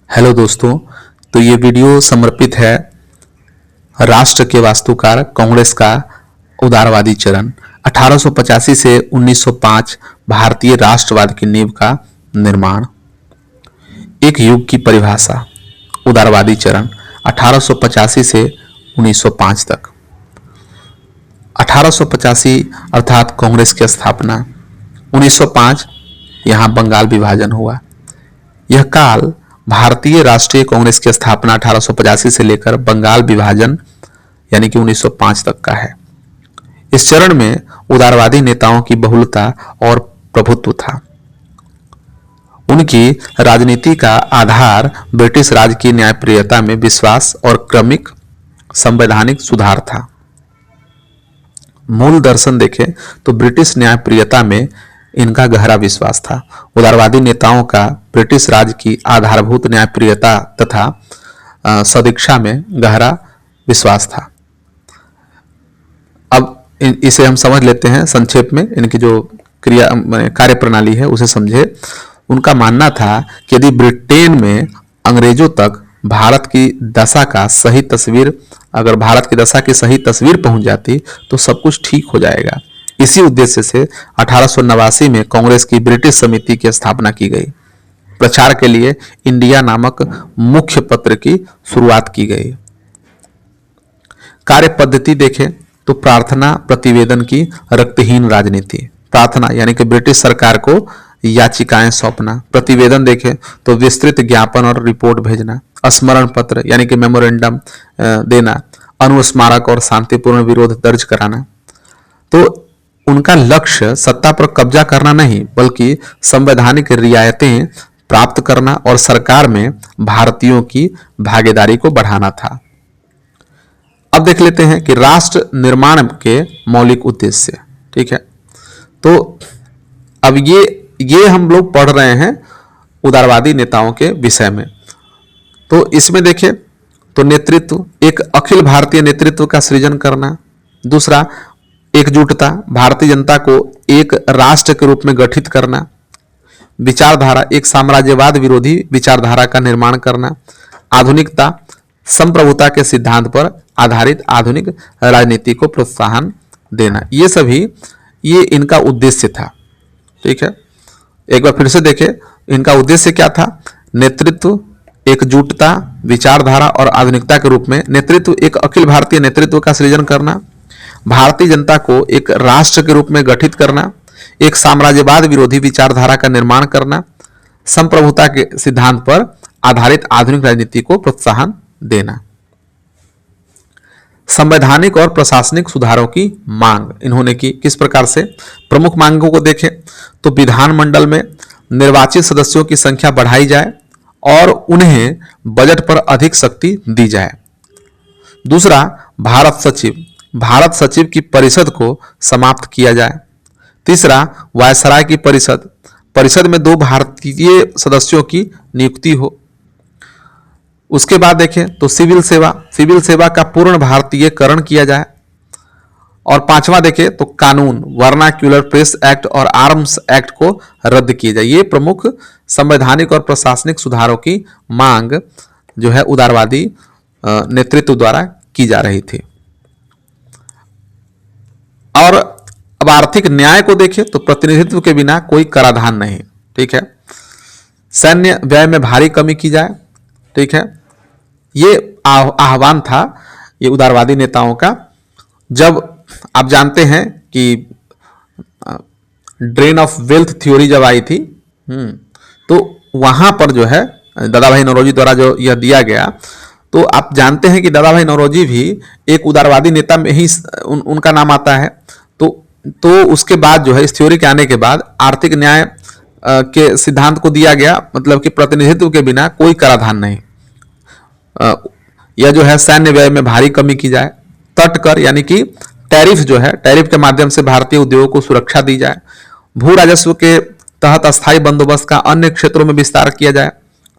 Hello दोस्तों। तो ये वीडियो समर्पित है राष्ट्र के वास्तुकार कांग्रेस का उदारवादी चरण 1885 से 1905 भारतीय राष्ट्रवाद की नींव का निर्माण। एक युग की परिभाषा। उदारवादी चरण 1885 से 1905 तक। 1885 अर्थात कांग्रेस की स्थापना, 1905 यहाँ बंगाल विभाजन हुआ। यह काल भारतीय राष्ट्रीय कांग्रेस की स्थापना 1885 से लेकर बंगाल विभाजन यानी कि 1905 तक का है। इस चरण में उदारवादी नेताओं की बहुलता और प्रभुत्व था। उनकी राजनीति का आधार ब्रिटिश राज की न्यायप्रियता में विश्वास और क्रमिक संवैधानिक सुधार था। मूल दर्शन देखें तो ब्रिटिश न्यायप्रियता में इनका गहरा विश्वास था। उदारवादी नेताओं का ब्रिटिश राज की आधारभूत न्यायप्रियता तथा सदिक्षा में गहरा विश्वास था। अब इसे हम समझ लेते हैं संक्षेप में। इनकी जो कार्य प्रणाली है उसे समझे। उनका मानना था कि यदि ब्रिटेन में अंग्रेजों तक भारत की दशा का सही तस्वीर अगर भारत की दशा की सही तस्वीर पहुंच जाती तो सब कुछ ठीक हो जाएगा। इसी उद्देश्य से 1889 में कांग्रेस की ब्रिटिश समिति की स्थापना की गई। प्रचार के लिए इंडिया नामक मुख्य पत्र की शुरुआत की गई। कार्य पद्धति देखें तो प्रार्थना प्रतिवेदन की रक्तहीन राजनीति। प्रार्थना यानी कि ब्रिटिश सरकार को याचिकाएं सौंपना। प्रतिवेदन देखें तो विस्तृत ज्ञापन और रिपोर्ट भेजना। स्मरण पत्र यानी कि मेमोरेंडम देना। अनुस्मारक और शांतिपूर्ण विरोध दर्ज कराना। तो उनका लक्ष्य सत्ता पर कब्जा करना नहीं बल्कि संवैधानिक रियायतें प्राप्त करना और सरकार में भारतीयों की भागीदारी को बढ़ाना था। अब देख लेते हैं कि राष्ट्र निर्माण के मौलिक उद्देश्य। ठीक है, तो अब ये हम लोग पढ़ रहे हैं उदारवादी नेताओं के विषय में। तो इसमें देखें तो नेतृत्व, एक अखिल भारतीय नेतृत्व का सृजन करना। दूसरा, एकजुटता, भारतीय जनता को एक राष्ट्र के रूप में गठित करना। विचारधारा, एक साम्राज्यवाद विरोधी विचारधारा का निर्माण करना। आधुनिकता, संप्रभुता के सिद्धांत पर आधारित आधुनिक राजनीति को प्रोत्साहन देना। ये इनका उद्देश्य था। ठीक है, एक बार फिर से देखें इनका उद्देश्य क्या था। नेतृत्व, एकजुटता, विचारधारा और आधुनिकता के रूप में नेतृत्व, एक अखिल भारतीय नेतृत्व का सृजन करना। भारतीय जनता को एक राष्ट्र के रूप में गठित करना। एक साम्राज्यवाद विरोधी विचारधारा का निर्माण करना। संप्रभुता के सिद्धांत पर आधारित आधुनिक राजनीति को प्रोत्साहन देना। संवैधानिक और प्रशासनिक सुधारों की मांग इन्होंने की। किस प्रकार से? प्रमुख मांगों को देखें तो विधानमंडल में निर्वाचित सदस्यों की संख्या बढ़ाई जाए और उन्हें बजट पर अधिक शक्ति दी जाए। दूसरा, भारत सचिव की परिषद को समाप्त किया जाए। तीसरा, वायसराय की परिषद में 2 भारतीय सदस्यों की नियुक्ति हो। उसके बाद देखें तो सिविल सेवा का पूर्ण भारतीयकरण किया जाए। और 5वां देखें तो कानून, वर्नाक्यूलर प्रेस एक्ट और आर्म्स एक्ट को रद्द किया जाए। ये प्रमुख संवैधानिक और प्रशासनिक सुधारों की मांग जो है उदारवादी नेतृत्व द्वारा की जा रही थी। और अब आर्थिक न्याय को देखें तो प्रतिनिधित्व के बिना कोई कराधान नहीं। ठीक है, सैन्य व्यय में भारी कमी की जाए। ठीक है, ये आह्वान था ये उदारवादी नेताओं का। जब आप जानते हैं कि ड्रेन ऑफ वेल्थ थ्योरी जब आई थी तो वहां पर जो है दादा भाई नौरोजी द्वारा जो यह दिया गया, तो आप जानते हैं कि दादा भाई नौरोजी भी एक उदारवादी नेता में ही उनका नाम आता है। तो उसके बाद जो है इस थ्योरी के आने के बाद आर्थिक न्याय के सिद्धांत को दिया गया, मतलब कि प्रतिनिधित्व के बिना कोई कराधान नहीं। यह जो है सैन्य व्यय में भारी कमी की जाए। तटकर यानी कि टैरिफ जो है, टैरिफ के माध्यम से भारतीय उद्योगों को सुरक्षा दी जाए। भू राजस्व के तहत अस्थायी बंदोबस्त का अन्य क्षेत्रों में विस्तार किया जाए।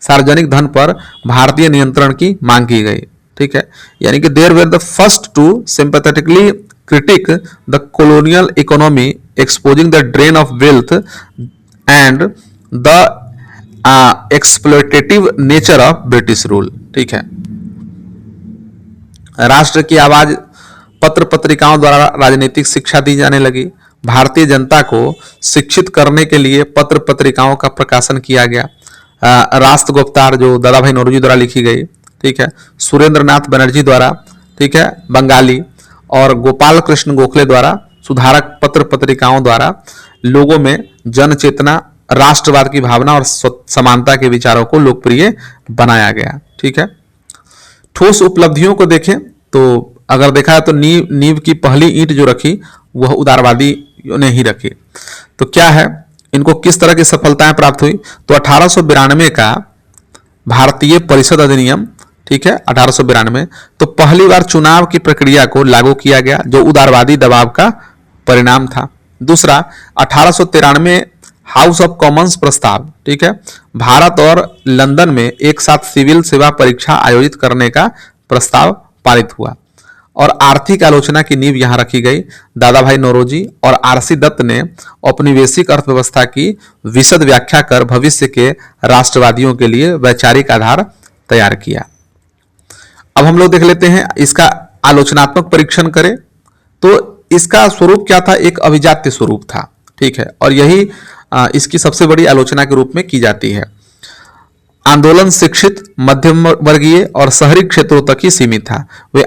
सार्वजनिक धन पर भारतीय नियंत्रण की मांग की गई। ठीक है, यानी कि there were the first to sympathetically critic the colonial economy exposing the drain of wealth and the exploitative nature of British rule. ठीक है, राष्ट्र की आवाज पत्र पत्रिकाओं द्वारा राजनीतिक शिक्षा दी जाने लगी। भारतीय जनता को शिक्षित करने के लिए पत्र पत्रिकाओं का प्रकाशन किया गया। राष्ट्रगुप्तार जो दादा भाई नौरोजी द्वारा लिखी गई, ठीक है, सुरेंद्र नाथ बनर्जी द्वारा, ठीक है, बंगाली, और गोपाल कृष्ण गोखले द्वारा सुधारक पत्र पत्रिकाओं द्वारा लोगों में जन चेतना, राष्ट्रवाद की भावना और समानता के विचारों को लोकप्रिय बनाया गया। ठीक है, ठोस उपलब्धियों को देखें तो अगर देखा है तो नींव की पहली ईंट जो रखी वह उदारवादियों ने ही रखी। तो क्या है, इनको किस तरह की सफलताएं प्राप्त हुई? तो 1892 का भारतीय परिषद अधिनियम, ठीक है, 1892, तो पहली बार चुनाव की प्रक्रिया को लागू किया गया जो उदारवादी दबाव का परिणाम था। दूसरा, 1893 हाउस ऑफ कॉमन्स प्रस्ताव, ठीक है, भारत और लंदन में एक साथ सिविल सेवा परीक्षा आयोजित करने का प्रस्ताव पारित हुआ। और आर्थिक आलोचना की नींव यहां रखी गई। दादा भाई नौरोजी और आरसी दत्त ने औपनिवेशिक अर्थव्यवस्था की विशद व्याख्या कर भविष्य के राष्ट्रवादियों के लिए वैचारिक आधार तैयार किया। अब हम लोग देख लेते हैं इसका आलोचनात्मक परीक्षण करें तो इसका स्वरूप क्या था? एक अभिजात्य स्वरूप था। ठीक है, और यही इसकी सबसे बड़ी आलोचना के रूप में की जाती है। आंदोलन शिक्षित, मध्यम वर्गीय और शहरी क्षेत्रों तक ही सीमित था। वे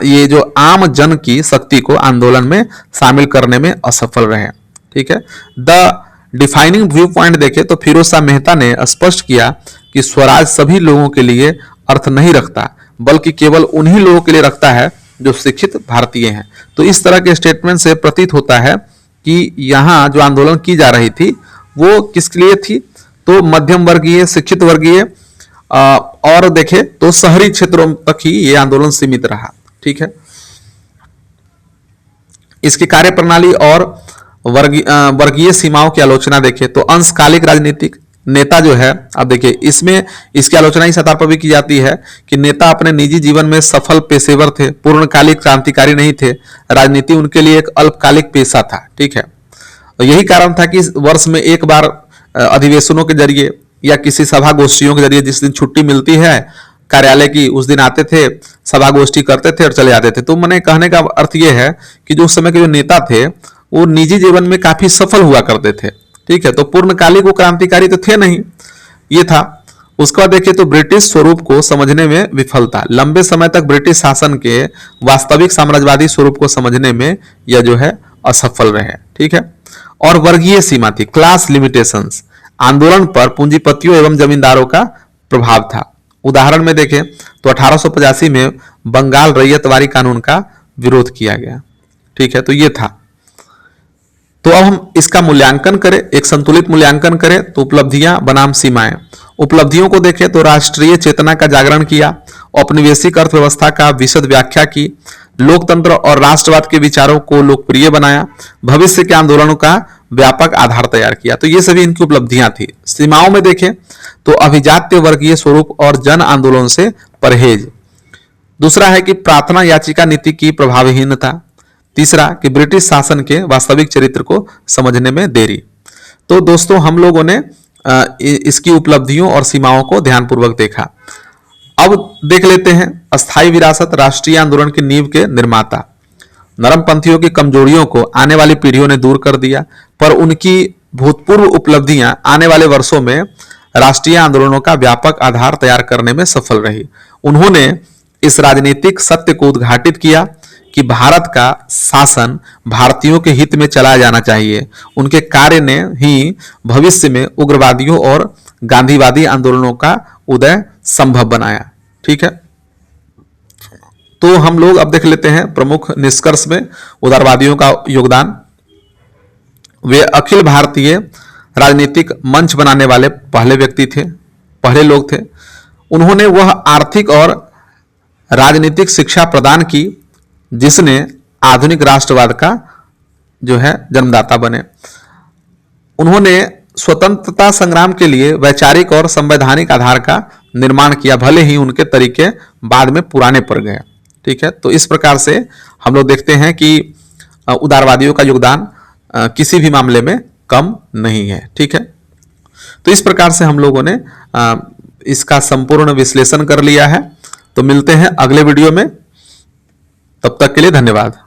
ये जो आम जन की शक्ति को आंदोलन में शामिल करने में असफल रहे। ठीक है, द डिफाइनिंग व्यू पॉइंट देखें तो फिरोज शाह मेहता ने स्पष्ट किया कि स्वराज सभी लोगों के लिए अर्थ नहीं रखता, बल्कि केवल उन्हीं लोगों के लिए रखता है जो शिक्षित भारतीय हैं। तो इस तरह के स्टेटमेंट से प्रतीत होता है कि यहाँ जो आंदोलन की जा रही थी वो किसके लिए थी? तो मध्यम वर्गीय, शिक्षित वर्गीय और देखें तो शहरी क्षेत्रों तक ही ये आंदोलन सीमित रहा। ठीक है, इसकी कार्यप्रणाली और वर्गीय सीमाओं की आलोचना देखें तो अंशकालिक राजनीतिक नेता जो है, अब देखिए इसमें इसकी आलोचना इस आधार पर भी की जाती है कि नेता अपने निजी जीवन में सफल पेशेवर थे, पूर्णकालिक क्रांतिकारी नहीं थे, राजनीति उनके लिए एक अल्पकालिक पेशा था। ठीक है, यही कारण था कि वर्ष में एक बार अधिवेशनों के जरिए या किसी सभा गोष्ठियों के जरिए जिस दिन छुट्टी मिलती है कार्यालय की, उस दिन आते थे, सभा गोष्ठी करते थे और चले जाते थे। तो मैंने कहने का अर्थ यह है कि जो उस समय के जो नेता थे वो निजी जीवन में काफी सफल हुआ करते थे। ठीक है, तो पूर्णकालिक वो क्रांतिकारी तो थे नहीं, ये था। उसके बाद देखिए तो ब्रिटिश स्वरूप को समझने में विफलता, लंबे समय तक ब्रिटिश शासन के वास्तविक साम्राज्यवादी स्वरूप को समझने में यह जो है असफल रहे। ठीक है, और वर्गीय सीमा थी, क्लास लिमिटेशंस, आंदोलन पर पूंजीपतियों एवं जमींदारों का प्रभाव था। उदाहरण में देखें तो 1885 में बंगाल रैयतवारी कानून का विरोध किया गया। ठीक है, तो ये था। तो अब हम इसका मूल्यांकन करें, एक संतुलित मूल्यांकन करें तो उपलब्धियां बनाम सीमाएं। उपलब्धियों को देखें तो राष्ट्रीय चेतना का जागरण किया, औपनिवेशिक अर्थव्यवस्था का विशद व्याख्या की, लोकतंत्र और राष्ट्रवाद के विचारों को लोकप्रिय बनाया, भविष्य के आंदोलनों का व्यापक आधार तैयार किया। तो ये सभी इनकी उपलब्धियां थी। सीमाओं में देखें तो अभिजात्य वर्गीय स्वरूप और जन आंदोलन से परहेज। दूसरा है कि प्रार्थना याचिका नीति की प्रभावहीनता। तीसरा कि ब्रिटिश शासन के वास्तविक चरित्र को समझने में देरी। तो दोस्तों हम लोगों ने इसकी उपलब्धियों और सीमाओं को ध्यानपूर्वक देखा। अब देख लेते हैं अस्थायी विरासत, राष्ट्रीय आंदोलन की नींव के निर्माता। नरमपंथियों की कमजोरियों को आने वाली पीढ़ियों ने दूर कर दिया, पर उनकी भूतपूर्व उपलब्धियां आने वाले वर्षों में राष्ट्रीय आंदोलनों का व्यापक आधार तैयार करने में सफल रही। उन्होंने इस राजनीतिक सत्य को उद्घाटित किया कि भारत का शासन भारतीयों के हित में चलाया जाना चाहिए। उनके कार्य ने ही भविष्य में उग्रवादियों और गांधीवादी आंदोलनों का उदय संभव बनाया। ठीक है, तो हम लोग अब देख लेते हैं प्रमुख निष्कर्ष में उदारवादियों का योगदान। वे अखिल भारतीय राजनीतिक मंच बनाने वाले पहले व्यक्ति थे, पहले लोग थे। उन्होंने वह आर्थिक और राजनीतिक शिक्षा प्रदान की जिसने आधुनिक राष्ट्रवाद का जो है जन्मदाता बने। उन्होंने स्वतंत्रता संग्राम के लिए वैचारिक और संवैधानिक आधार का निर्माण किया, भले ही उनके तरीके बाद में पुराने पड़ गए। ठीक है, तो इस प्रकार से हम लोग देखते हैं कि उदारवादियों का योगदान किसी भी मामले में कम नहीं है। ठीक है, तो इस प्रकार से हम लोगों ने इसका संपूर्ण विश्लेषण कर लिया है। तो मिलते हैं अगले वीडियो में, तब तक के लिए धन्यवाद।